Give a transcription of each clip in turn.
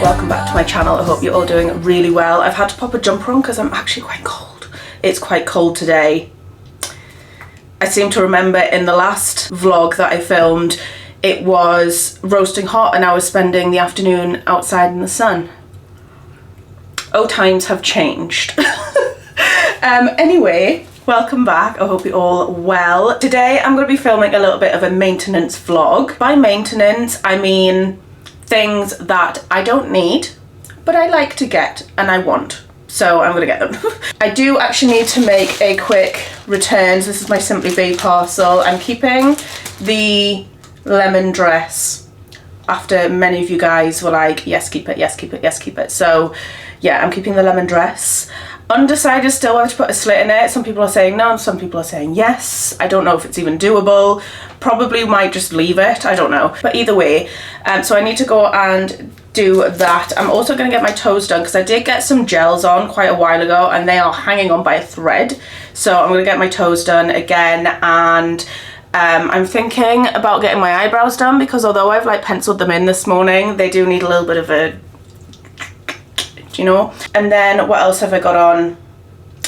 welcome back to my channel. I hope you're all doing really well. I've had to pop a jumper on because I'm actually quite cold. It's quite cold today. I seem to remember in the last vlog that I filmed, it was roasting hot and I was spending the afternoon outside in the sun. Oh, times have changed. Anyway, welcome back. I hope you're all well. Today I'm going to be filming a little bit of a maintenance vlog. By maintenance, I mean things that I don't need, but I like to get and I want. So I'm going to get them. I do actually need to make a quick return. So this is my Simply Be parcel. I'm keeping the lemon dress after many of you guys were like, yes, keep it, yes, keep it, yes, keep it. So yeah, I'm keeping the lemon dress. Undecided still whether to put a slit in it. Some people are saying no, some people are saying yes. I don't know if it's even doable. Probably might just leave it, I don't know. But either way, so I need to go and do that. I'm also going to get my toes done because I did get some gels on quite a while ago and they are hanging on by a thread. So I'm going to get my toes done again, and I'm thinking about getting my eyebrows done because although I've like penciled them in this morning, they do need a little bit of a, you know. And then what else have I got on?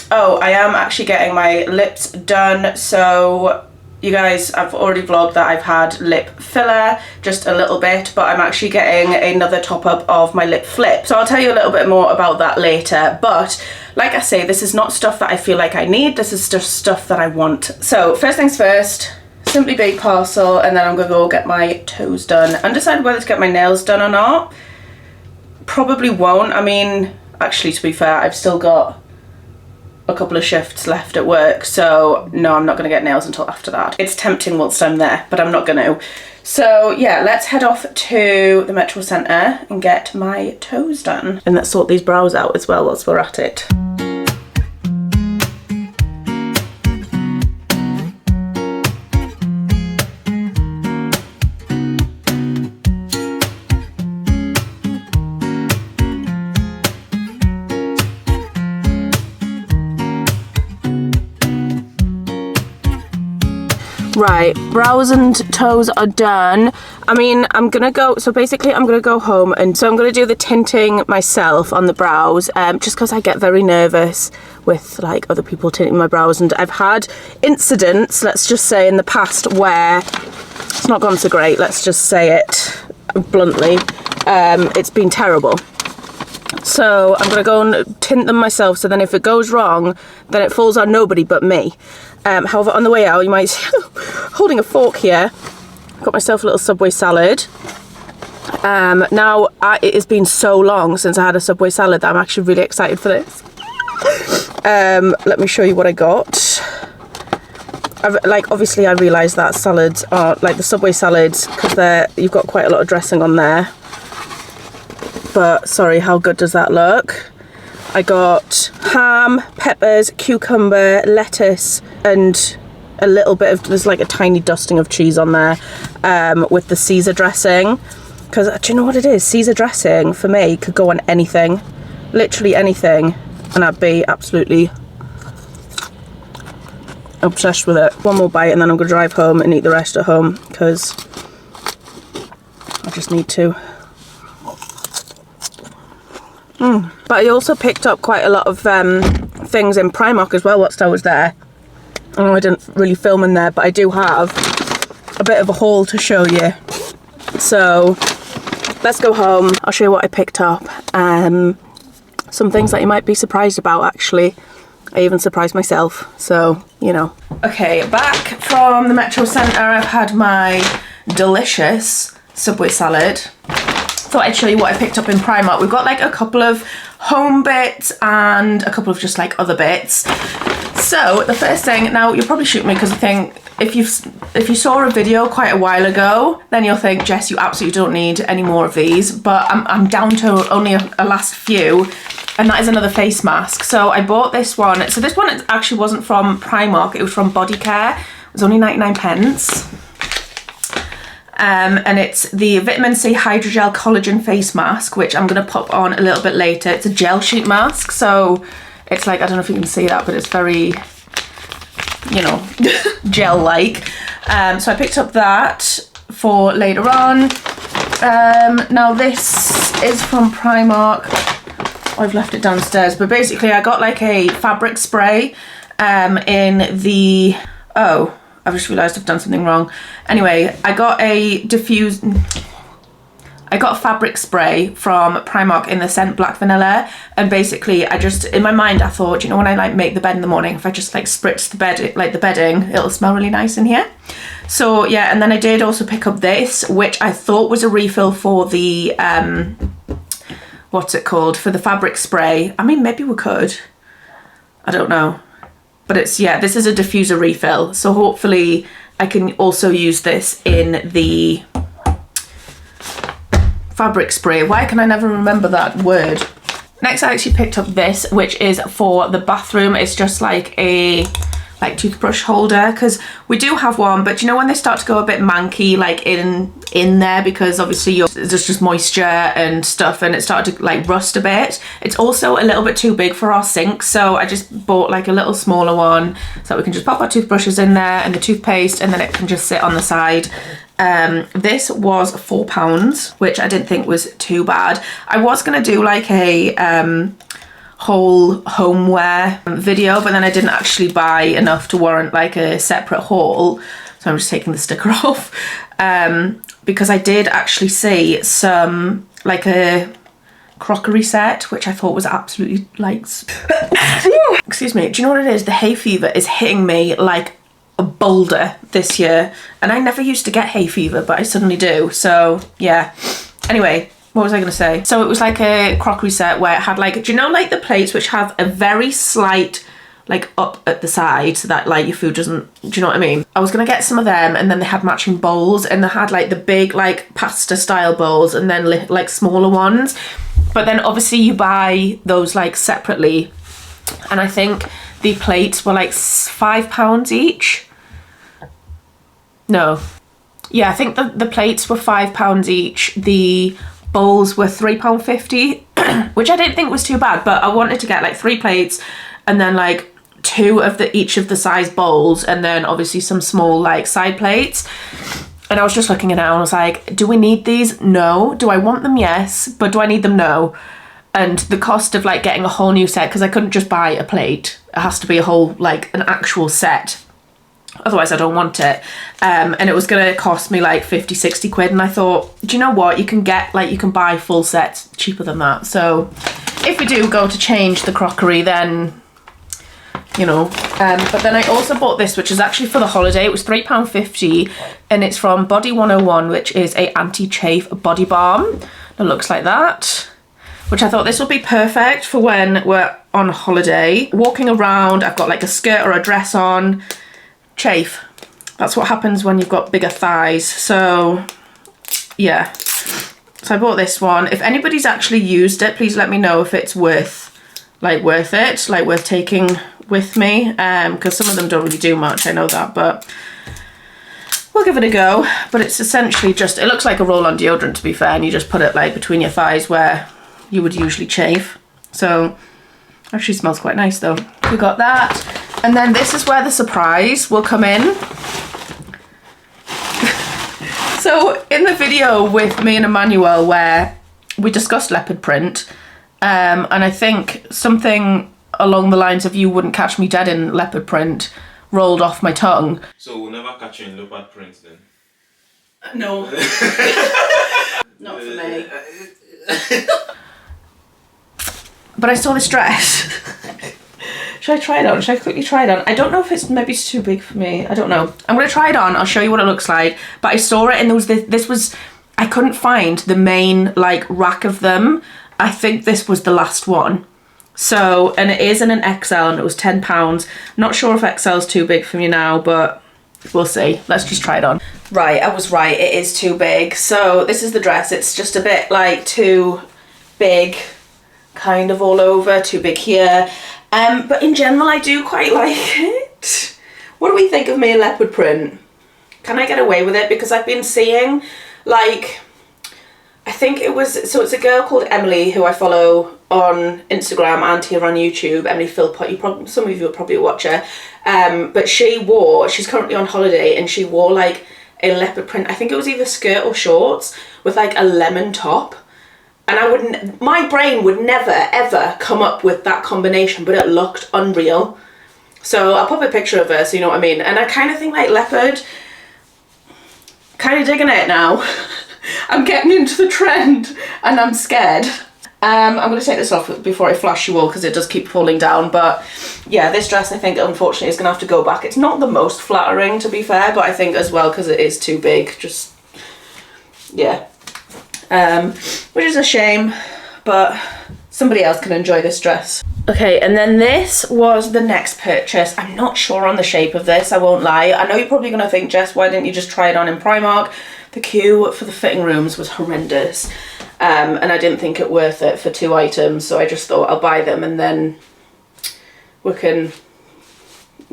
Oh, I am actually getting my lips done. So you guys, I've already vlogged that I've had lip filler, just a little bit, but I'm actually getting another top up of my lip flip. So I'll tell you a little bit more about that later. But like I say, this is not stuff that I feel like I need. This is just stuff that I want. So first things first, Simply Be parcel, and then I'm gonna go get my toes done. Undecided whether to get my nails done or not. Probably won't. I mean, actually, to be fair, I've still got a couple of shifts left at work, so no, I'm not going to get nails until after that. It's tempting whilst I'm there, but I'm not going to. So yeah, let's head off to the Metro Centre and get my toes done. And let's sort these brows out as well whilst we're at it. Right, brows and toes are done. I mean, I'm gonna go, so basically I'm gonna go home and so I'm gonna do the tinting myself on the brows, just because I get very nervous with like other people tinting my brows, and I've had incidents, let's just say, in the past where it's not gone so great, let's just say it bluntly. It's been terrible. So I'm gonna go and tint them myself, so then if it goes wrong, then it falls on nobody but me. However, on the way out, you might see holding a fork here. Got myself a little Subway salad. Now, it has been so long since I had a Subway salad that I'm actually really excited for this. Let me show you what I got. Obviously, I realise that salads are, like the Subway salads, because you've got quite a lot of dressing on there. But, sorry, how good does that look? I got ham, peppers, cucumber, lettuce, and a little bit of, there's like a tiny dusting of cheese on there, with the Caesar dressing. Because, do you know what it is? Caesar dressing, for me, could go on anything. Literally anything. And I'd be absolutely obsessed with it. One more bite and then I'm going to drive home and eat the rest at home, because I just need to. But I also picked up quite a lot of things in Primark as well whilst I was there. I know I didn't really film in there, but I do have a bit of a haul to show you. So let's go home. I'll show you what I picked up. Some things that you might be surprised about, actually. I even surprised myself, so, you know. Okay, back from the Metro Centre. I've had my delicious Subway salad. Thought I'd show you what I picked up in Primark. We've got like a couple of home bits and a couple of just like other bits. So the first thing, now you'll probably shoot me because I think if you saw a video quite a while ago, then you'll think, Jess, you absolutely don't need any more of these. But I'm down to only a last few, and that is another face mask. So I bought this one. So this one actually wasn't from Primark, it was from Body Care. It was only 99 pence. And it's the Vitamin C Hydrogel Collagen Face Mask, which I'm going to pop on a little bit later. It's a gel sheet mask, so it's like, I don't know if you can see that, but it's very, you know, gel-like. So I picked up that for later on. Now this is from Primark. I've left it downstairs, but basically I got like a fabric spray in the... Oh, I've just realised I've done something wrong. Anyway, I got a fabric spray from Primark in the scent Black Vanilla, and basically I just, in my mind I thought, you know, when I like make the bed in the morning, if I just like spritz the bed, like the bedding, it'll smell really nice in here. So yeah, and then I did also pick up this, which I thought was a refill for the what's it called, for the fabric spray. I mean, maybe we could, I don't know, but it's, yeah, this is a diffuser refill, so hopefully I can also use this in the fabric spray. Why can I never remember that word? Next I actually picked up this, which is for the bathroom. It's just like a toothbrush holder, because we do have one, but you know when they start to go a bit manky like in there, because obviously there's just moisture and stuff, and it started to like rust a bit. It's also a little bit too big for our sink, so I just bought like a little smaller one so we can just pop our toothbrushes in there and the toothpaste, and then it can just sit on the side. This was £4, which I didn't think was too bad. I was gonna do like a whole homeware video, but then I didn't actually buy enough to warrant like a separate haul, so I'm just taking the sticker off, because I did actually see some like a crockery set, which I thought was absolutely like excuse me, do you know what it is? The hay fever is hitting me like a boulder this year, and I never used to get hay fever, but I suddenly do. So yeah, anyway, what was I gonna say? So it was like a crockery set where it had like, do you know like the plates which have a very slight like up at the side so that like your food doesn't, do you know what I mean? I was gonna get some of them, and then they had matching bowls, and they had like the big like pasta style bowls and then like smaller ones, but then obviously you buy those like separately, and I think the plates were like £5 each. No, yeah, I think the plates were £5 each. The bowls were £3.50, which I didn't think was too bad, but I wanted to get like 3 plates and then like 2 of each of the size bowls, and then obviously some small like side plates. And I was just looking at it and I was like, do we need these? No. Do I want them? Yes. But do I need them? No. And the cost of like getting a whole new set, because I couldn't just buy a plate, it has to be a whole like an actual set, otherwise I don't want it, and it was gonna cost me like 50-60 quid, and I thought, do you know what, you can get like, you can buy full sets cheaper than that. So if we do go to change the crockery, then you know, but then I also bought this, which is actually for the holiday. It was £3.50, and it's from Body 101, which is a anti-chafe body balm. It looks like that, which I thought this would be perfect for when we're on holiday. Walking around, I've got like a skirt or a dress on, chafe. That's what happens when you've got bigger thighs. So yeah, so I bought this one. If anybody's actually used it, please let me know if it's worth taking with me, because some of them don't really do much, I know that, but we'll give it a go. But it's essentially just, it looks like a roll-on deodorant, to be fair, and you just put it like between your thighs where you would usually chafe. So actually smells quite nice though. We got that, and then this is where the surprise will come in. So in the video with me and Emmanuel where we discussed leopard print, and I think something along the lines of "you wouldn't catch me dead in leopard print" rolled off my tongue. So we'll never catch you in leopard print then? No. Not for me. But I saw this dress. Should I try it on? Should I quickly try it on? I don't know if maybe it's too big for me. I don't know. I'm going to try it on. I'll show you what it looks like. But I saw it and there was this was, I couldn't find the main like rack of them. I think this was the last one. So, and it is in an XL and it was £10. Not sure if XL is too big for me now, but we'll see. Let's just try it on. Right, I was right. It is too big. So this is the dress. It's just a bit like too big, kind of all over, too big here. But in general, I do quite like it. What do we think of me in leopard print? Can I get away with it? Because I've been seeing, like, I think it was, so it's a girl called Emily who I follow on Instagram and here on YouTube, Emily Philpott. Some of you will probably watch her. But she's currently on holiday and she wore like a leopard print, I think it was either skirt or shorts, with like a lemon top. And my brain would never ever come up with that combination, but it looked unreal. So I'll pop a picture of her so you know what I mean. And I kind of think like leopard, kind of digging it now. I'm getting into the trend and I'm scared. I'm going to take this off before I flash you all because it does keep falling down. But yeah, this dress I think unfortunately is going to have to go back. It's not the most flattering to be fair, but I think as well because it is too big, just, yeah. Which is a shame, but somebody else can enjoy this dress. Okay, and then this was the next purchase. I'm not sure on the shape of this, I won't lie. I know you're probably going to think, Jess, why didn't you just try it on in Primark? The queue for the fitting rooms was horrendous. And I didn't think it worth it for 2 items, so I just thought I'll buy them and then we can,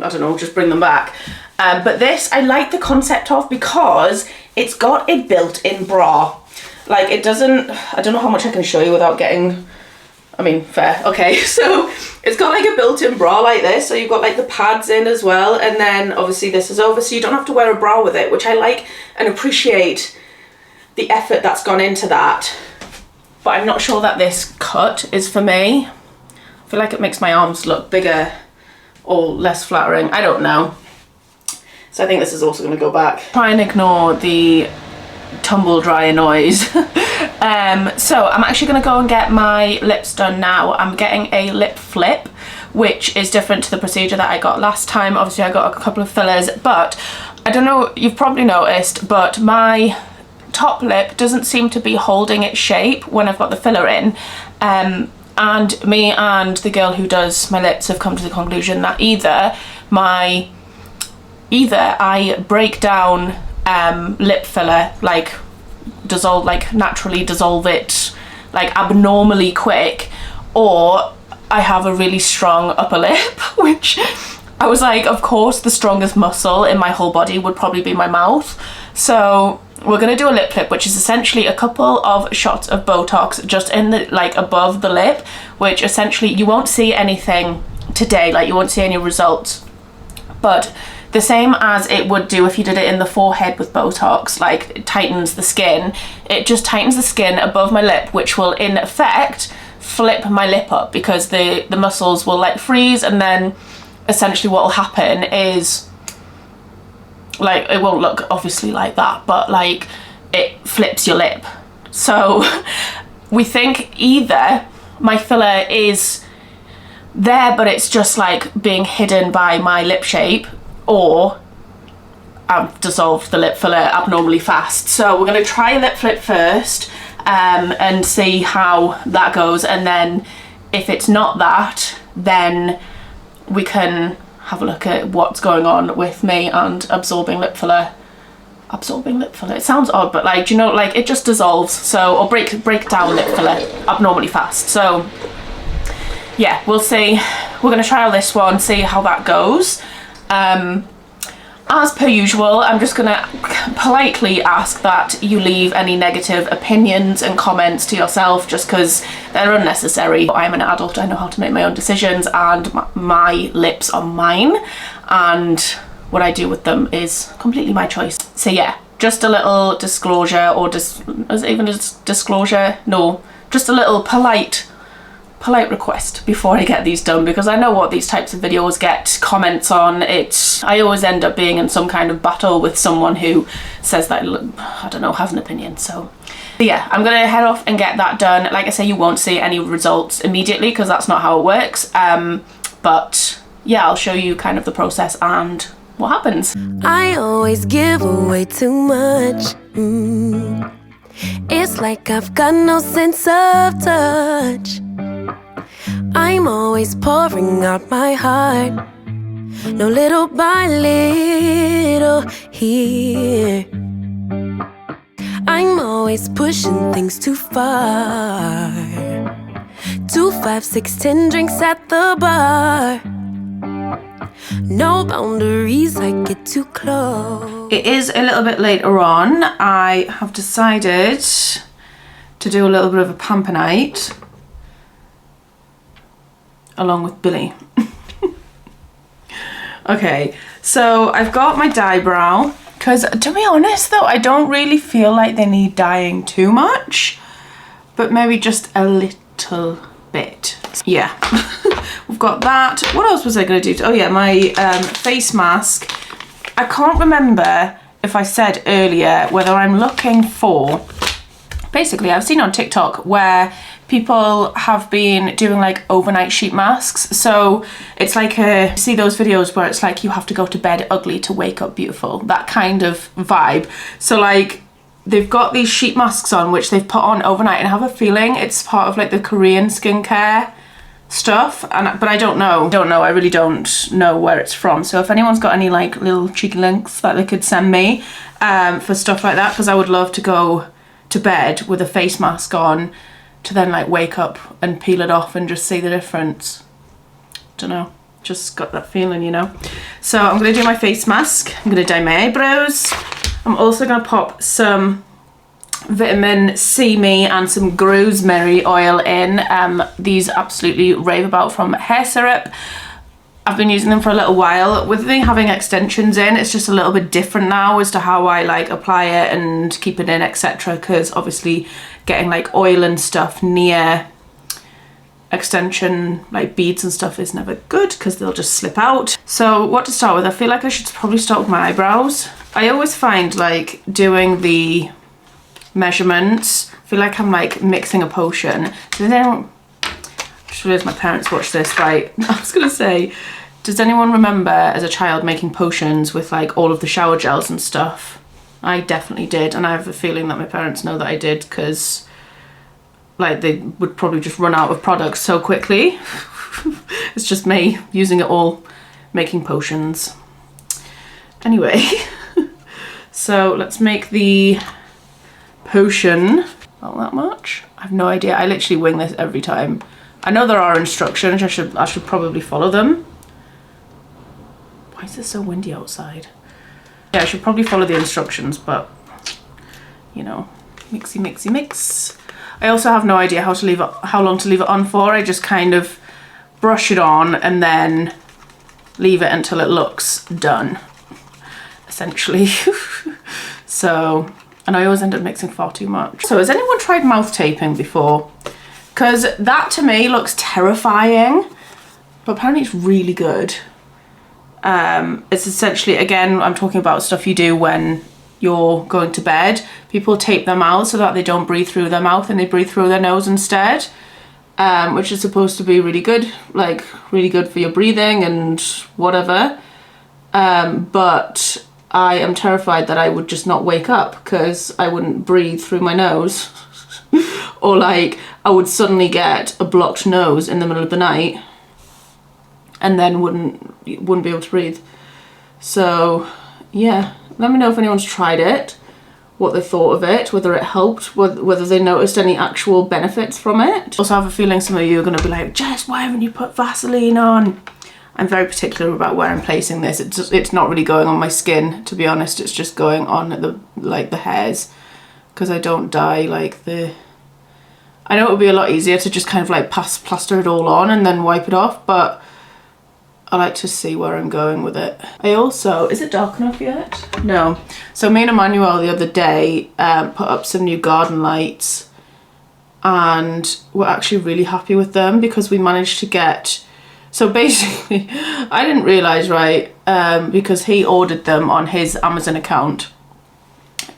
I don't know, just bring them back. But this I like the concept of because it's got a built-in bra. Like it doesn't, I don't know how much I can show you without getting, I mean, fair. Okay, so it's got like a built-in bra like this, so you've got like the pads in as well, and then obviously this is over, so you don't have to wear a bra with it, which I like and appreciate the effort that's gone into that. But I'm not sure that this cut is for me. I feel like it makes my arms look bigger or less flattering. I don't know. So I think this is also going to go back. Try and ignore the tumble dryer noise. So I'm actually going to go and get my lips done now. I'm getting a lip flip, which is different to the procedure that I got last time. Obviously I got a couple of fillers, but I don't know, you've probably noticed, but my top lip doesn't seem to be holding its shape when I've got the filler in. And me and the girl who does my lips have come to the conclusion that either I break down lip filler, like naturally dissolve it like abnormally quick, or I have a really strong upper lip, which I was like, of course the strongest muscle in my whole body would probably be my mouth. So we're gonna do a lip flip, which is essentially a couple of shots of Botox just in the, like above the lip, which essentially you won't see anything today, like you won't see any results, but the same as it would do if you did it in the forehead with Botox, like it tightens the skin. It just tightens the skin above my lip, which will in effect flip my lip up because the muscles will like freeze, and then essentially what will happen is, like, it won't look obviously like that, but like it flips your lip. So we think either my filler is there but it's just like being hidden by my lip shape, or I've dissolved the lip filler abnormally fast. So we're going to try lip flip first and see how that goes, and then if it's not that, then we can have a look at what's going on with me and absorbing lip filler. It sounds odd, but like, you know, like it just dissolves. So, or break down lip filler abnormally fast. So yeah, we'll see. We're going to trial this one, see how that goes. As per usual, I'm just gonna politely ask that you leave any negative opinions and comments to yourself, just because they're unnecessary. I'm an adult, I know how to make my own decisions, and my lips are mine, and what I do with them is completely my choice. So yeah, just a little disclosure, or is it even a disclosure? No, just a little polite request before I get these done, because I know what these types of videos get comments on. I always end up being in some kind of battle with someone who says that, I don't know, has an opinion. So yeah, I'm gonna head off and get that done. Like I say, you won't see any results immediately because that's not how it works, but yeah, I'll show you kind of the process and what happens. I always give away too much. It's like I've got no sense of touch. I'm always pouring out my heart, no, little by little here. I'm always pushing things too far. 2, 5, 6, 10 drinks at the bar. No boundaries, I get too close. It is a little bit later on. I have decided to do a little bit of a pamper night along with Billy. Okay, so I've got my dye brow Because to be honest though, I don't really feel like they need dyeing too much, but maybe just a little bit. Yeah, we've got that. What else was I going to do? Oh yeah, my face mask. I can't remember if I said earlier whether I'm looking for, basically I've seen on TikTok where people have been doing like overnight sheet masks. So it's like see those videos where it's like you have to go to bed ugly to wake up beautiful, that kind of vibe. So like they've got these sheet masks on which they've put on overnight, and I have a feeling it's part of like the Korean skincare stuff, but I don't know. I really don't know where it's from. So if anyone's got any like little cheeky links that they could send me for stuff like that, because I would love to go to bed with a face mask on to then like wake up and peel it off and just see the difference. Don't know, just got that feeling, you know. So I'm gonna do my face mask. I'm gonna dye my eyebrows. I'm also gonna pop some vitamin C Me and some Grosemary oil in. These absolutely rave about from Hair Syrup. I've been using them for a little while. With me having extensions in, it's just a little bit different now as to how I like apply it and keep it in, etc. Because obviously getting like oil and stuff near extension like beads and stuff is never good because they'll just slip out. So what to start with? I feel like I should probably start with my eyebrows. I always find like doing the measurements, I feel like I'm like mixing a potion. Does anyone, just realised my parents watch this, right? I was gonna say, does anyone remember as a child making potions with like all of the shower gels and stuff? I definitely did, and I have a feeling that my parents know that I did because like they would probably just run out of products so quickly. It's just me using it all, making potions. Anyway, so let's make the potion. Not that much. I have no idea. I literally wing this every time. I know there are instructions. I should probably follow them. Why is it so windy outside? Yeah, I should probably follow the instructions, but you know, mixy mixy mix. I also have no idea how long to leave it on for. I just kind of brush it on and then leave it until it looks done, essentially. So, and I always end up mixing far too much. So has anyone tried mouth taping before? Because that to me looks terrifying, but apparently it's really good. It's essentially, again, I'm talking about stuff you do when you're going to bed. People tape their mouths so that they don't breathe through their mouth and they breathe through their nose instead, which is supposed to be really good, like really good for your breathing and whatever. But I am terrified that I would just not wake up because I wouldn't breathe through my nose. Or like I would suddenly get a blocked nose in the middle of the night and then wouldn't be able to breathe. So yeah, let me know if anyone's tried it, what they thought of it, whether it helped, whether they noticed any actual benefits from it. Also, I have a feeling some of you are going to be like, Jess, why haven't you put Vaseline on? I'm very particular about where I'm placing this. It's not really going on my skin, to be honest. It's just going on the hairs, because I don't dye like the... I know it would be a lot easier to just kind of like plaster it all on and then wipe it off, but I like to see where I'm going with it. I also, is it dark enough yet? No. So me and Emmanuel the other day put up some new garden lights, and we're actually really happy with them because we managed to get, so basically I didn't realise, right, because he ordered them on his Amazon account,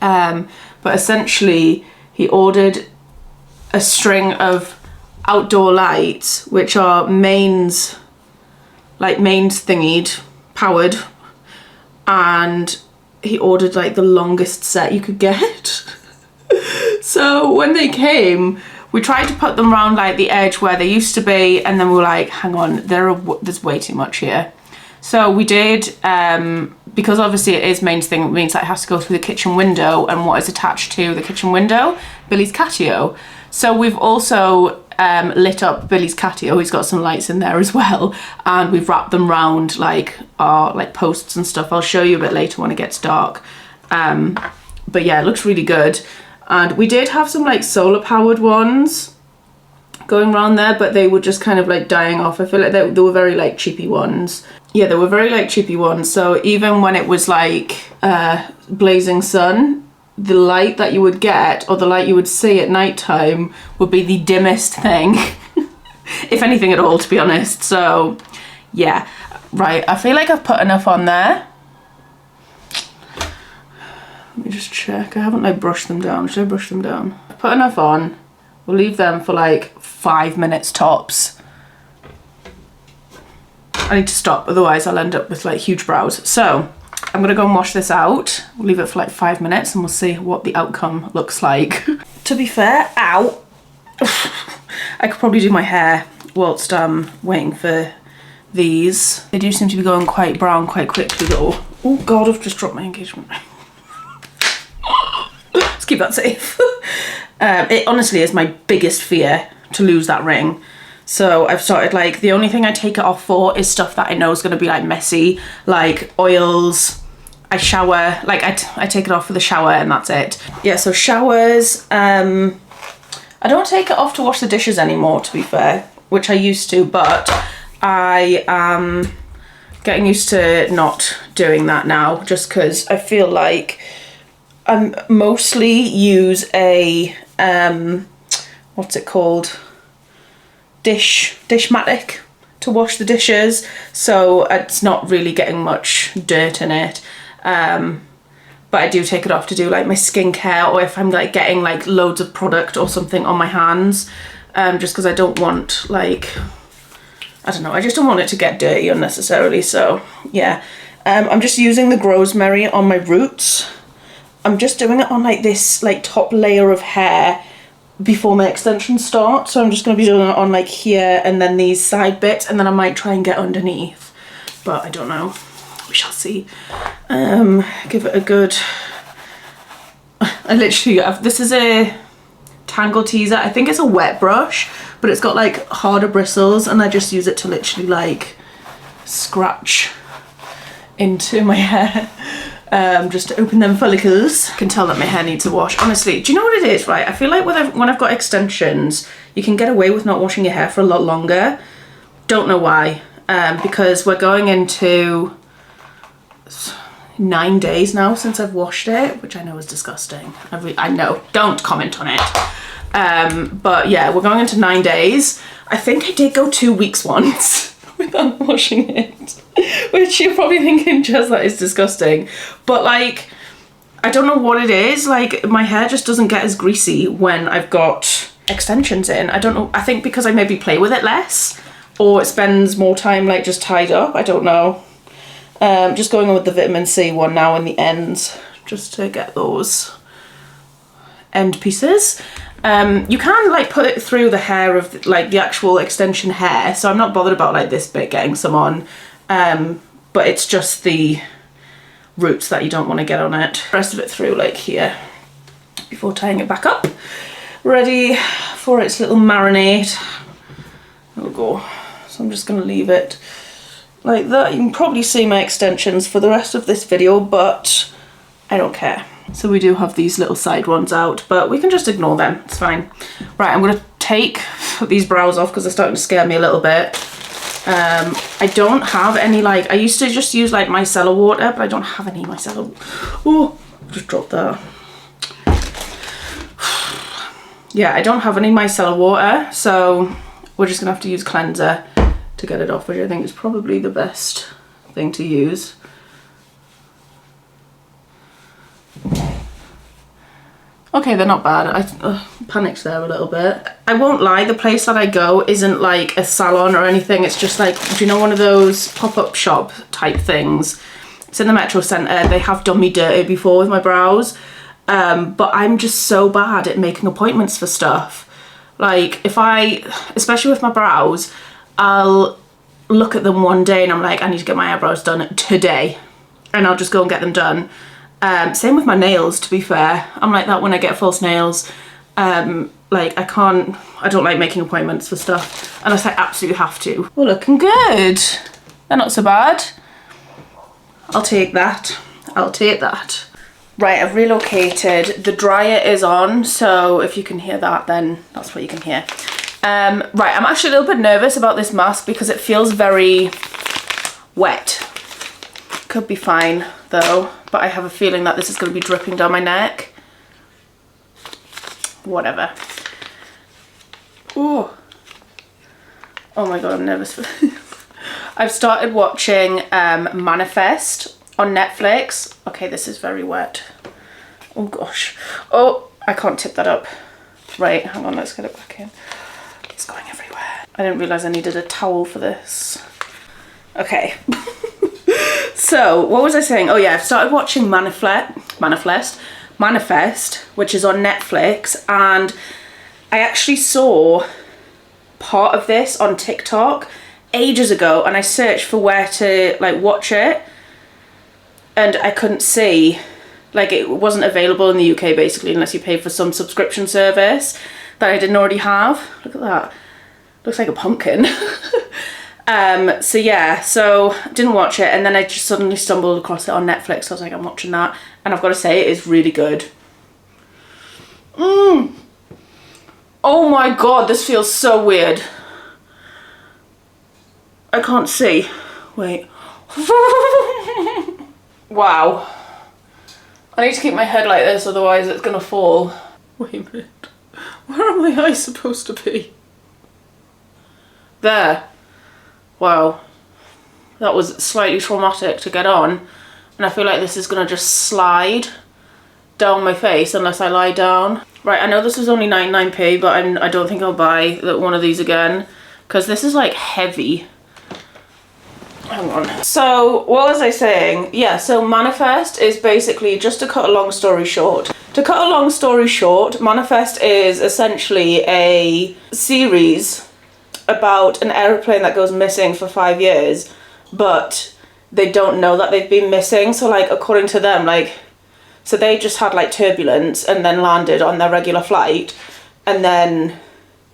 but essentially he ordered a string of outdoor lights which are mains thingied, powered, and he ordered like the longest set you could get. So when they came, we tried to put them around like the edge where they used to be, and then we were like, hang on, there's way too much here. So we did, because obviously it is mains thing, it means that it has to go through the kitchen window, and what is attached to the kitchen window? Billy's catio. So we've also lit up Billy's catio. He's got some lights in there as well, and we've wrapped them round like our like posts and stuff. I'll show you a bit later when it gets dark. But yeah, it looks really good. And we did have some like solar powered ones, going around there, but they were just kind of like dying off. I feel like they were very like cheapy ones. Yeah, they were very like cheapy ones. So even when it was like blazing sun, the light that you would get, or the light you would see at night time, would be the dimmest thing. If anything at all, to be honest. So yeah, right, I feel like I've put enough on there. Let me just check. I haven't like brushed them down. Should I brush them down? I've put enough on. We'll leave them for like 5 minutes tops. I need to stop, otherwise I'll end up with like huge brows. So I'm gonna go and wash this out. We'll leave it for like 5 minutes and we'll see what the outcome looks like. To be fair, ow, I could probably do my hair whilst I'm waiting for these. They do seem to be going quite brown quite quickly though. Oh God, I've just dropped my engagement ring. Let's keep that safe. It honestly is my biggest fear to lose that ring. So I've started like, the only thing I take it off for is stuff that I know is going to be like messy, like oils. I shower, like I take it off for the shower and that's it. Yeah, so showers, I don't take it off to wash the dishes anymore, to be fair, which I used to, but I am getting used to not doing that now, just because I feel like I mostly use a, what's it called? Dishmatic to wash the dishes, so it's not really getting much dirt in it. But I do take it off to do like my skincare, or if I'm like getting like loads of product or something on my hands, just because I don't want like, I don't know, I just don't want it to get dirty unnecessarily. So yeah, I'm just using the Rosemary on my roots. I'm just doing it on like this like top layer of hair before my extensions start. So I'm just going to be doing it on like here and then these side bits, and then I might try and get underneath, but I don't know. We shall see. Give it a good, I literally have, this is a Tangle Teezer. I think it's a wet brush, but it's got like harder bristles, and I just use it to literally like scratch into my hair. Just to open them follicles. I can tell that my hair needs a wash. Honestly, do you know what it is, right? I feel like when I've got extensions, you can get away with not washing your hair for a lot longer. Don't know why. Because we're going into 9 days now since I've washed it, which I know is disgusting. I know, don't comment on it. But yeah, we're going into 9 days. I think I did go 2 weeks once without washing it. Which you're probably thinking, Jess, that is disgusting. But like, I don't know what it is. Like, my hair just doesn't get as greasy when I've got extensions in. I don't know. I think because I maybe play with it less, or it spends more time like just tied up. I don't know. Just going on with the vitamin C one now in the ends, just to get those end pieces. You can like put it through the hair of like the actual extension hair, so I'm not bothered about like this bit getting some on. But it's just the roots that you don't want to get on it. The rest of it through like here before tying it back up. Ready for its little marinade. There we go. So I'm just going to leave it like that. You can probably see my extensions for the rest of this video, but I don't care. So we do have these little side ones out, but we can just ignore them. It's fine. Right, I'm going to take these brows off because they're starting to scare me a little bit. I don't have any like, I used to just use like micellar water, but I don't have any micellar. Oh, just dropped that. Yeah, I don't have any micellar water, so we're just gonna have to use cleanser to get it off, which I think is probably the best thing to use. Okay, they're not bad. I panicked there a little bit. I won't lie, the place that I go isn't like a salon or anything. It's just like, do you know one of those pop-up shop type things? It's in the Metro Centre. They have done me dirty before with my brows. But I'm just so bad at making appointments for stuff. Like especially with my brows, I'll look at them one day and I'm like, I need to get my eyebrows done today. And I'll just go and get them done. Same with my nails, to be fair. I'm like that when I get false nails. Like I don't like making appointments for stuff unless I absolutely have to. Well, looking good. They're not so bad. I'll take that. I'll take that. Right, I've relocated. The dryer is on, so if you can hear that, then that's what you can hear. Right, I'm actually a little bit nervous about this mask because it feels very wet. Could be fine though, but I have a feeling that this is going to be dripping down my neck. Whatever. Ooh. Oh my god, I'm nervous for this. I've started watching Manifest on Netflix. Okay, this is very wet. Oh gosh. Oh, I can't tip that up. Right, hang on, let's get it back in. It's going everywhere. I didn't realise I needed a towel for this. Okay. So, what was I saying? Oh yeah, I've started watching Manifest, which is on Netflix, and I actually saw part of this on TikTok ages ago, and I searched for where to like watch it, and I couldn't see, like it wasn't available in the UK basically unless you paid for some subscription service that I didn't already have. Look at that, looks like a pumpkin. So yeah, so didn't watch it, and then I just suddenly stumbled across it on Netflix. So I was like, I'm watching that, and I've got to say it is really good. Oh my god, this feels so weird. I can't see. Wait. Wow. I need to keep my head like this, otherwise it's gonna fall. Wait a minute. Where are my eyes supposed to be? There. Wow. That was slightly traumatic to get on. And I feel like this is gonna just slide down my face unless I lie down. Right, I know this was only 99p, but I don't think I'll buy one of these again because this is like heavy. Hang on. So what was I saying? Yeah, so Manifest is basically, just to cut a long story short. Manifest is essentially a series about an aeroplane that goes missing for 5 years, but they don't know that they've been missing. So like, according to them, like, so they just had like turbulence and then landed on their regular flight, and then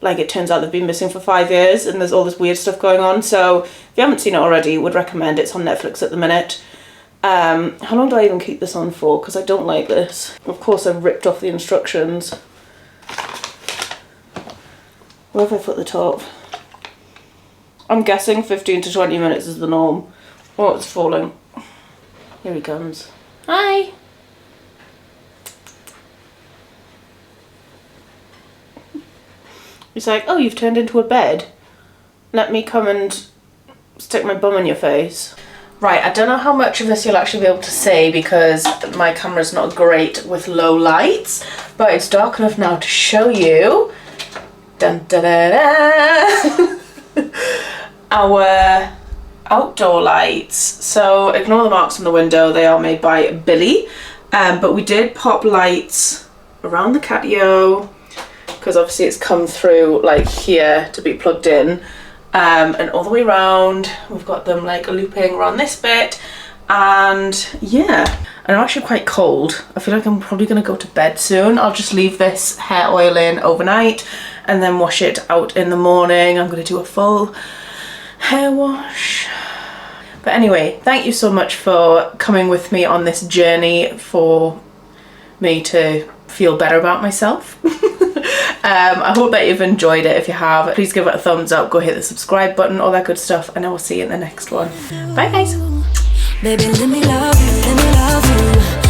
like it turns out they've been missing for 5 years and there's all this weird stuff going on. So if you haven't seen it already, would recommend. It's on Netflix at the minute. How long do I even keep this on for? Because I don't like this. Of course I've ripped off the instructions. Where have I put the top? I'm guessing 15 to 20 minutes is the norm. Oh, it's falling. Here he comes. Hi! He's like, oh, you've turned into a bed. Let me come and stick my bum in your face. Right, I don't know how much of this you'll actually be able to see because my camera's not great with low lights, but it's dark enough now to show you. Dun, da, da, da. Our outdoor lights. So ignore the marks on the window, they are made by Billy. But we did pop lights around the catio because obviously it's come through like here to be plugged in, and all the way around we've got them like looping around this bit. And yeah, and I'm actually quite cold. I feel like I'm probably gonna go to bed soon. I'll just leave this hair oil in overnight and then wash it out in the morning. I'm gonna do a full hair wash. But anyway, thank you so much for coming with me on this journey for me to feel better about myself. I hope that you've enjoyed it. If you have, please give it a thumbs up, go hit the subscribe button, all that good stuff, and I will see you in the next one. Bye guys. Baby, let me love you, let me love you.